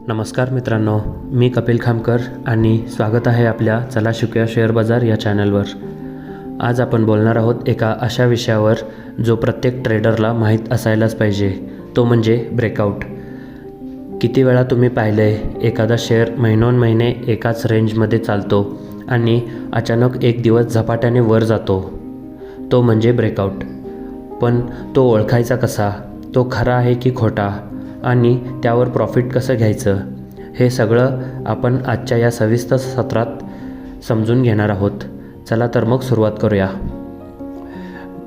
नमस्कार मित्रांनो, मी कपिल खामकर आणि स्वागत आहे आपल्या चला शिकूया शेअर बाजार या चॅनलवर. आज आपण बोलणार आहोत एका अशा विषयावर जो प्रत्येक ट्रेडरला माहीत असायलाच पाहिजे, तो म्हणजे ब्रेकआउट. किती वेळा तुम्ही पाहिलं आहे एखादा शेअर महिनोन्महिने एकाच रेंजमध्ये चालतो आणि अचानक एक दिवस झपाट्याने वर जातो, तो म्हणजे ब्रेकआउट. पण तो ओळखायचा कसा, तो खरा आहे की खोटा आणि त्यावर प्रॉफिट कसं घ्यायचं, हे सगळं आपण आजच्या या सविस्तर सत्रात समजून घेणार आहोत. चला तर मग सुरुवात करूया.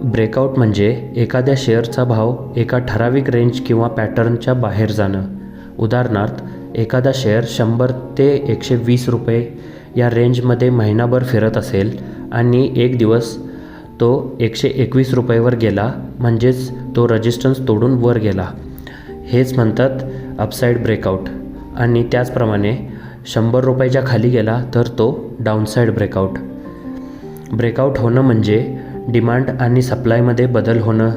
ब्रेकआउट म्हणजे एखाद्या शेअरचा भाव एका ठराविक रेंज किंवा पॅटर्नच्या बाहेर जाणं. उदाहरणार्थ, एखादा शेअर 100 ते 120 रुपये या रेंजमध्ये महिनाभर फिरत असेल आणि एक दिवस तो 121 रुपयेवर गेला, म्हणजेच तो रेजिस्टन्स तोडून वर गेला. हेच म्हणतात अपसाईड ब्रेकआउट. आणि त्याचप्रमाणे 100 रुपयाच्या खाली गेला तर तो डाऊनसाईड ब्रेकआउट. ब्रेकआउट होणं म्हणजे डिमांड आणि सप्लायमध्ये बदल होणं,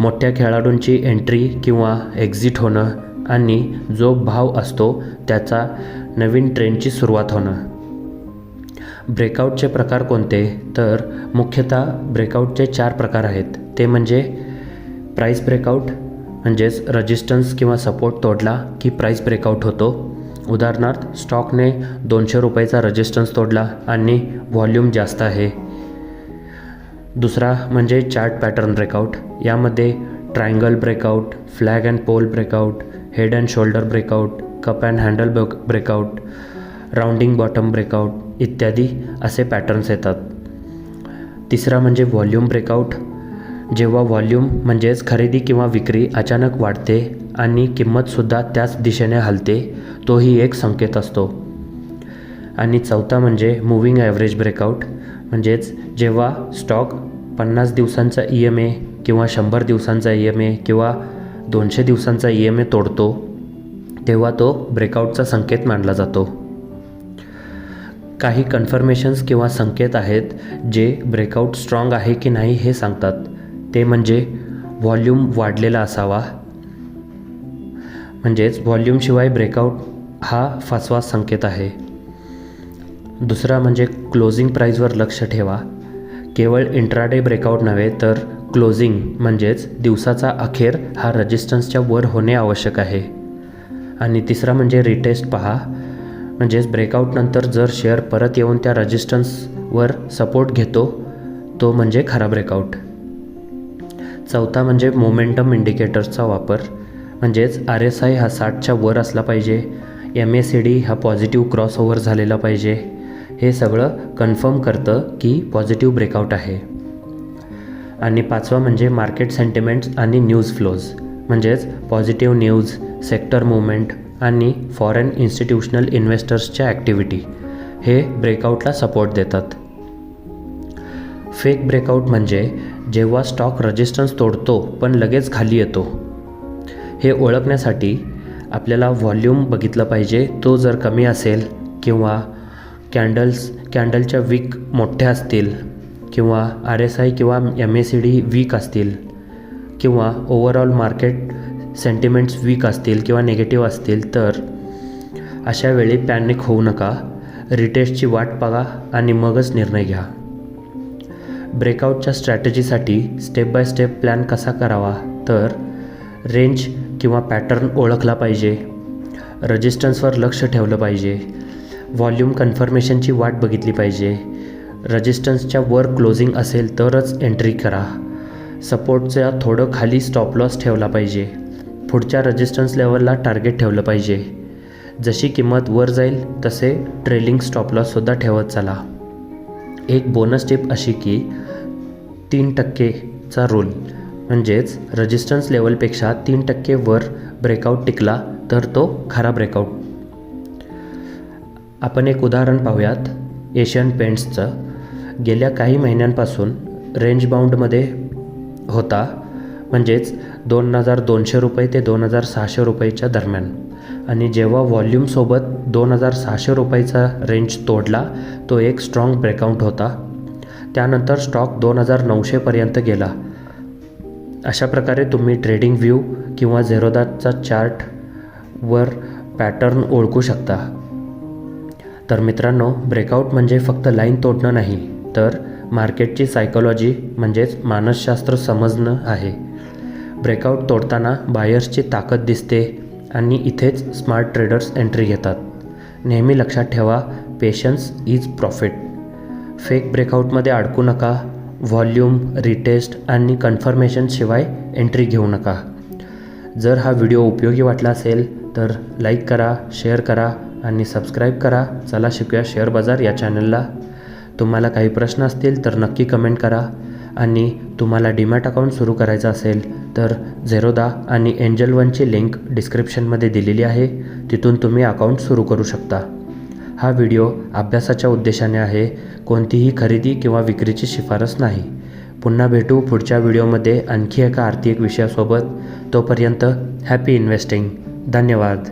मोठ्या खेळाडूंची एंट्री किंवा एक्झिट होणं आणि जो भाव असतो त्याचा नवीन ट्रेंडची सुरुवात होणं. ब्रेकआउटचे प्रकार कोणते, तर मुख्यतः ब्रेकआउटचे 4 प्रकार आहेत. ते म्हणजे प्राईस ब्रेकआउट, म्हणजेच रेजिस्टन्स किंवा सपोर्ट तोडला की प्राईस ब्रेकआउट होतो. उदाहरणार्थ, स्टॉकने 200 रुपयाचा रेजिस्टन्स तोडला आणि व्हॉल्यूम जास्त आहे. दुसरा म्हणजे चार्ट पॅटर्न ब्रेकआउट. यामध्ये triangle breakout, flag and pole breakout, head and shoulder breakout, cup and handle breakout, rounding bottom breakout इत्यादी असे पॅटर्न्स येतात. तिसरा म्हणजे व्हॉल्यूम ब्रेकआउट. जेव्हा व्हॉल्यूम म्हणजेच खरेदी किंवा विक्री अचानक वाढते आणि किंमतसुद्धा त्याच दिशेने हलते, तोही एक संकेत असतो. आणि चौथा म्हणजे मूव्हिंग ॲव्हरेज ब्रेकआउट. म्हणजेच जेव्हा स्टॉक 50 दिवसांचा EMA किंवा 100 दिवसांचा EMA किंवा 200 दिवसांचा EMA तोडतो, तेव्हा तो ब्रेकआउटचा संकेत मानला जातो. काही कन्फर्मेशन्स किंवा संकेत आहेत जे ब्रेकआउट स्ट्रॉंग आहे की नाही हे सांगतात. ते म्हणजे व्हॉल्यूम वाढलेला असावा, म्हणजेच व्हॉल्यूमशिवाय ब्रेकआउट हा फसवा संकेत आहे. दुसरा म्हणजे क्लोजिंग प्राईजवर लक्ष ठेवा. केवळ इंट्राडे ब्रेकआउट नव्हे तर क्लोजिंग म्हणजेच दिवसाचा अखेर हा रेजिस्टन्सच्या वर होणे आवश्यक आहे. आणि तिसरा म्हणजे रिटेस्ट पहा. म्हणजेच ब्रेकआउटनंतर जर शेअर परत येऊन त्या रेजिस्टन्सवर सपोर्ट घेतो, तो म्हणजे खरा ब्रेकआउट. चौथा म्हणजे मोमेंटम इंडिकेटर्सचा वापर. म्हणजेच RSI हा 60च्या वर असला पाहिजे, MACD हा पॉझिटिव्ह क्रॉसओव्हर झालेला पाहिजे. हे सगळं कन्फर्म करतं की पॉझिटिव्ह ब्रेकआउट आहे. आणि पाचवा म्हणजे मार्केट सेंटिमेंट्स आणि न्यूज फ्लोज. म्हणजेच पॉझिटिव्ह न्यूज, सेक्टर मुवमेंट आणि फॉरेन इन्स्टिट्यूशनल इन्व्हेस्टर्सच्या ॲक्टिव्हिटी हे ब्रेकआउटला सपोर्ट देतात. फेक ब्रेकआउट म्हणजे जेव्हा स्टॉक रेजिस्टन्स तोडतो पण लगेच खाली येतो. हे ओळखण्यासाठी आपल्याला व्हॉल्यूम बघितलं पाहिजे. तो जर कमी असेल किंवा कॅन्डलच्या विक मोठ्या असतील किंवा RSI किंवा MACD वीक असतील किंवा ओव्हरऑल मार्केट सेंटिमेंट्स वीक असतील किंवा निगेटिव्ह असतील, तर अशा वेळी पॅनिक होऊ नका. रिटेस्टची वाट बघा आणि मगच निर्णय घ्या. ब्रेकआउटच्या स्ट्रॅटेजीसाठी स्टेप बाय स्टेप प्लॅन कसा करावा, तर रेंज किंवा पॅटर्न ओळखला पाहिजे, रेजिस्टन्सवर लक्ष ठेवलं पाहिजे, व्हॉल्यूम कन्फर्मेशनची वाट बघितली पाहिजे, रेजिस्टन्सच्या वर क्लोजिंग असेल तरच एंट्री करा, सपोर्टच्या थोडं खाली स्टॉप लॉस ठेवला पाहिजे, पुढच्या रेजिस्टन्स लेवलला टार्गेट ठेवलं पाहिजे. जशी किंमत वर जाईल तसे ट्रेलिंग स्टॉप लॉससुद्धा ठेवत चला. एक बोनस टिप अशी की 3%चा रूल. म्हणजेच रेजिस्टन्स लेवलपेक्षा 3% वर ब्रेकआउट टिकला तर तो खरा ब्रेकआउट. आपण एक उदाहरण पाहूयात एशियन पेंट्सचं. गेल्या काही महिन्यांपासून रेंज बाउंडमध्ये होता, म्हणजेच 2200 रुपये ते 2600 रुपयेच्या दरम्यान. आणि जेव्हा व्हॉल्यूमसोबत 2600 रुपयाचा रेंज तोडला, तो एक स्ट्रॉंग ब्रेकआउट होता. त्यानंतर स्टॉक 2900पर्यंत गेला. अशा प्रकारे तुम्ही ट्रेडिंग व्ह्यू किंवा झेरोदाचा चार्टवर पॅटर्न ओळखू शकता. तर मित्रांनो, ब्रेकआउट म्हणजे फक्त लाईन तोडणं नाही, तर मार्केटची सायकोलॉजी म्हणजेच मानसशास्त्र समजणं आहे. ब्रेकआउट तोडताना बायर्सची ताकद दिसते आणि इथेच स्मार्ट ट्रेडर्स एंट्री घेतात. नेहमी लक्षात ठेवा, पेशन्स इज प्रॉफिट. फेक ब्रेकआउटमध्ये अडकू नका. व्हॉल्यूम, रिटेस्ट आणि कन्फर्मेशनशिवाय एंट्री घेऊ नका. जर हा व्हिडिओ उपयोगी वाटला असेल तर लाईक करा, शेअर करा आणि सबस्क्राईब करा. चला शिकूया शेअर बाजार या चॅनलला. तुम्हाला काही प्रश्न असतील तर नक्की कमेंट करा. आणि तुम्हाला डीमॅट अकाउंट सुरू करायचं असेल तर झेरोदा आणि एंजल वनची लिंक डिस्क्रिप्शनमध्ये दिलेली आहे. तिथून तुम्ही अकाउंट सुरू करू शकता. हा व्हिडिओ अभ्यासाच्या उद्देशाने आहे. कोणतीही खरेदी किंवा विक्रीची शिफारस नाही. पुन्हा भेटू पुढच्या व्हिडिओमध्ये आणखी एका आर्थिक विषयासोबत. तोपर्यंत हॅपी इन्व्हेस्टिंग. धन्यवाद.